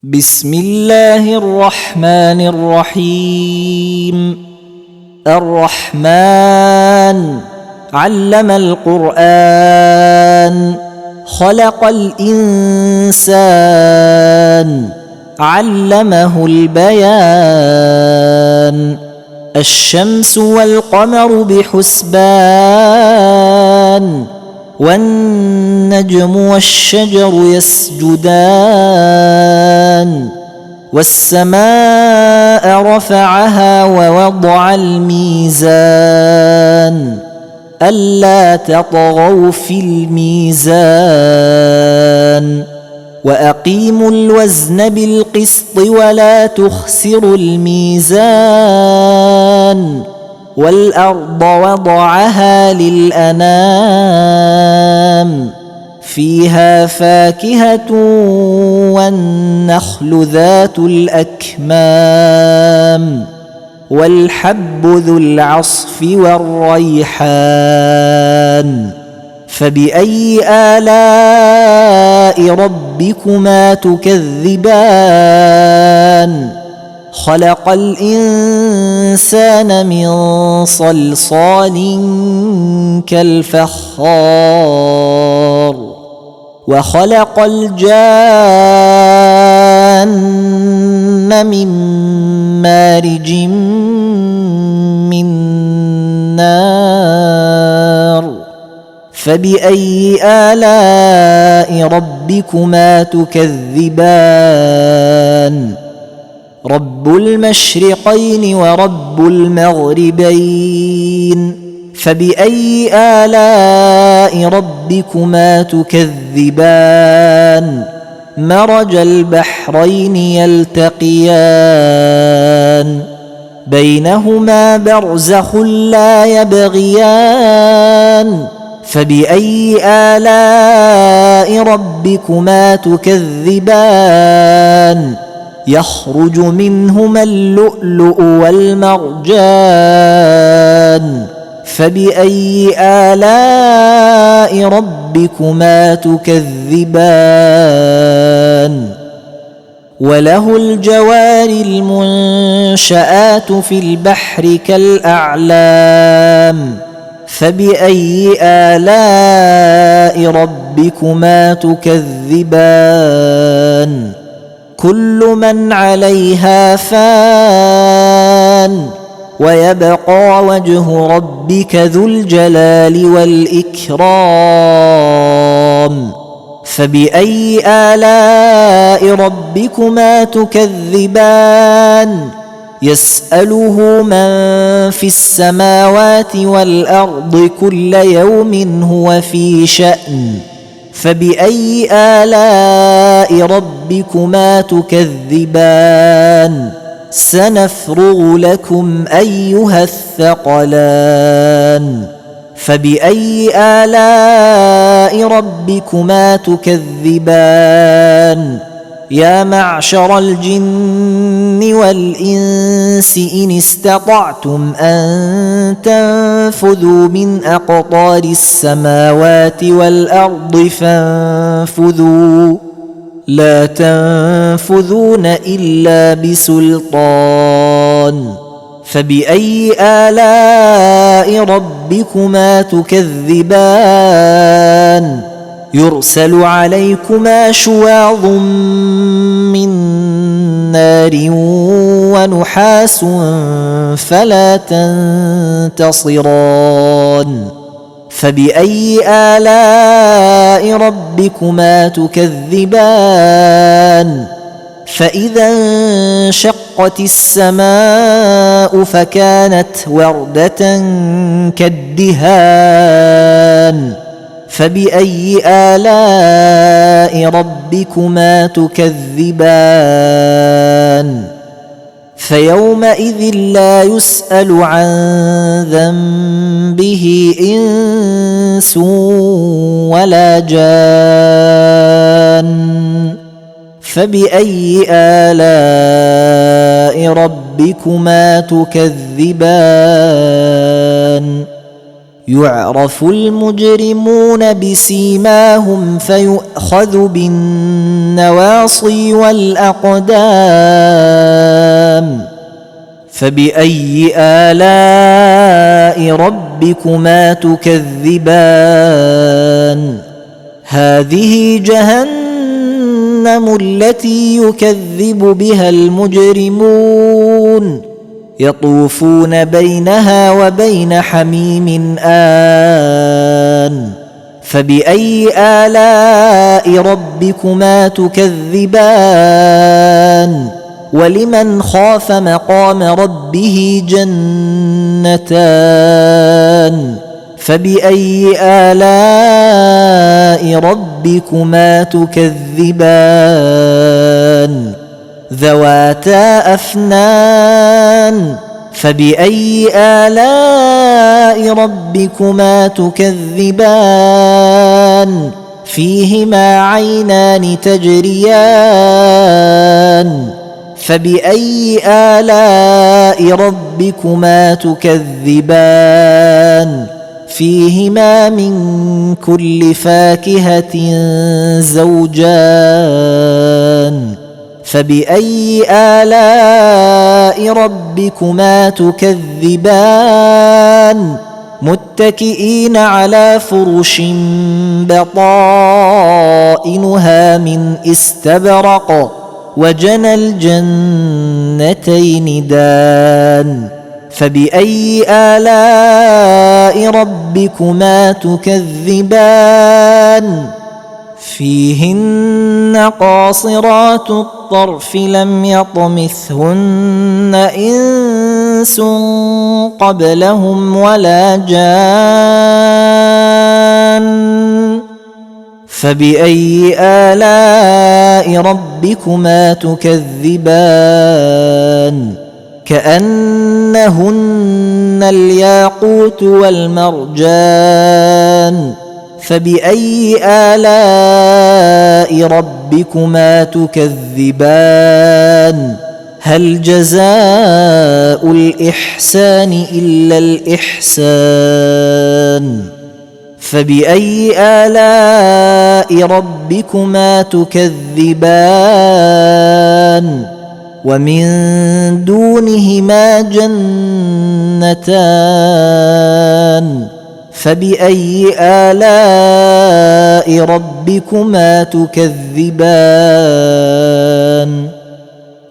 بسم الله الرحمن الرحيم. الرحمن علم القرآن، خلق الإنسان، علمه البيان. الشمس والقمر بحسبان، والنجم والشجر يسجدان. والسماء رفعها ووضع الميزان، ألا تطغوا في الميزان. وأقيموا الوزن بالقسط ولا تخسروا الميزان. والأرض وضعها للأنام، فيها فاكهة والنخل ذات الأكمام، والحب ذو العصف والريحان. فبأي آلاء ربكما تكذبان؟ خلق الإنسان من صلصال كالفخار، وخلق الجان من مارج من نار. فبأي آلاء ربكما تكذبان؟ رب المشرقين ورب المغربين، فبأي آلاء ربكما تكذبان؟ مرج البحرين يلتقيان، بينهما برزخ لا يبغيان. فبأي آلاء ربكما تكذبان؟ يخرج منهما اللؤلؤ والمرجان. فبأي آلاء ربكما تكذبان؟ وله الجوار المنشآت في البحر كالأعلام. فبأي آلاء ربكما تكذبان؟ كل من عليها فان، ويبقى وجه ربك ذو الجلال والإكرام. فبأي آلاء ربكما تكذبان؟ يسأله من في السماوات والأرض كل يوم هو في شأن. فبأي آلاء ربكما تكذبان؟ سنفرغ لكم أيها الثقلان. فبأي آلاء ربكما تكذبان؟ يا معشر الجن والإنس إن استطعتم أن تنفذوا من أقطار السماوات والأرض فانفذوا، لا تنفذون إلا بسلطان. فبأي آلاء ربكما تكذبان؟ يرسل عليكما شواظ من نار ونحاس فلا تنتصران. فبأي آلاء ربكما تكذبان؟ فإذا انشقت السماء فكانت وردة كالدهان. فبأي آلاء ربكما تكذبان؟ فيومئذ لا يسأل عن ذنبه إنس ولا جان. فبأي آلاء ربكما تكذبان؟ يعرف المجرمون بسيماهم فيؤخذ بالنواصي والأقدام فبأي آلاء ربكما تكذبان هذه جهنم التي يكذب بها المجرمون يطوفون بينها وبين حميم آن فبأي آلاء ربكما تكذبان ولمن خاف مقام ربه جنتان فبأي آلاء ربكما تكذبان ذواتا أفنان فبأي آلاء ربكما تكذبان فيهما عينان تجريان فبأي آلاء ربكما تكذبان فيهما من كل فاكهة زوجان فبأي آلاء ربكما تكذبان متكئين على فرش بطائنها من استبرق وجنى الجنتين دان فبأي آلاء ربكما تكذبان فيهن قاصرات الطرف لم يطمثهن إنس قبلهم ولا جان فبأي آلاء ربكما تكذبان كأنهن الياقوت والمرجان فبأي آلاء ربكما تكذبان هل جزاء الإحسان إلا الإحسان فبأي آلاء ربكما تكذبان ومن دونهما جنتان فبأي آلاء ربكما تكذبان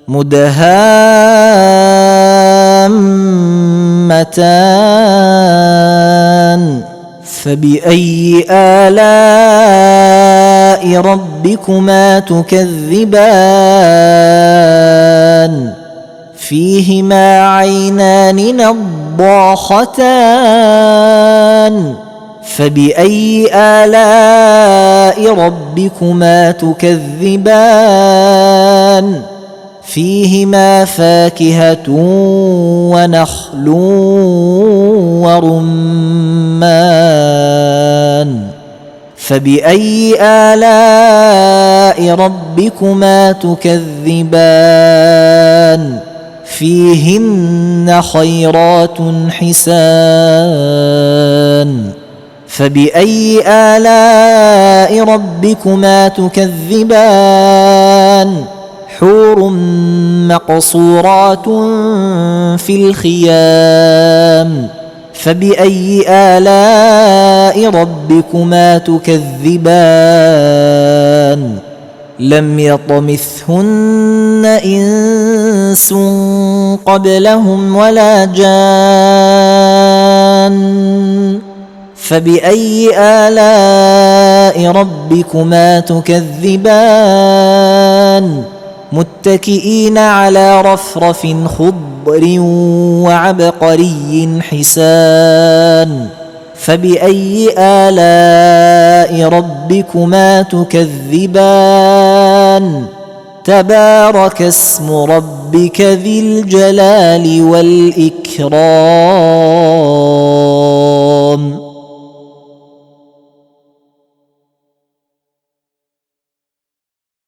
مدهامتان فبأي آلاء ربكما تكذبان فيهما عينان نضاختان فبأي آلاء ربكما تكذبان فيهما فاكهة ونخل ورمان فبأي آلاء ربكما تكذبان فيهن خيرات حسان فبأي آلاء ربكما تكذبان حور مقصورات في الخيام فبأي آلاء ربكما تكذبان لم يطمثهن إنس قبلهم ولا جان فبأي آلاء ربكما تكذبان متكئين على رفرف خضر وعبقري حسان فبأي آلاء ربكما تكذبان تبارك اسم ربك ذي الجلال والإكرام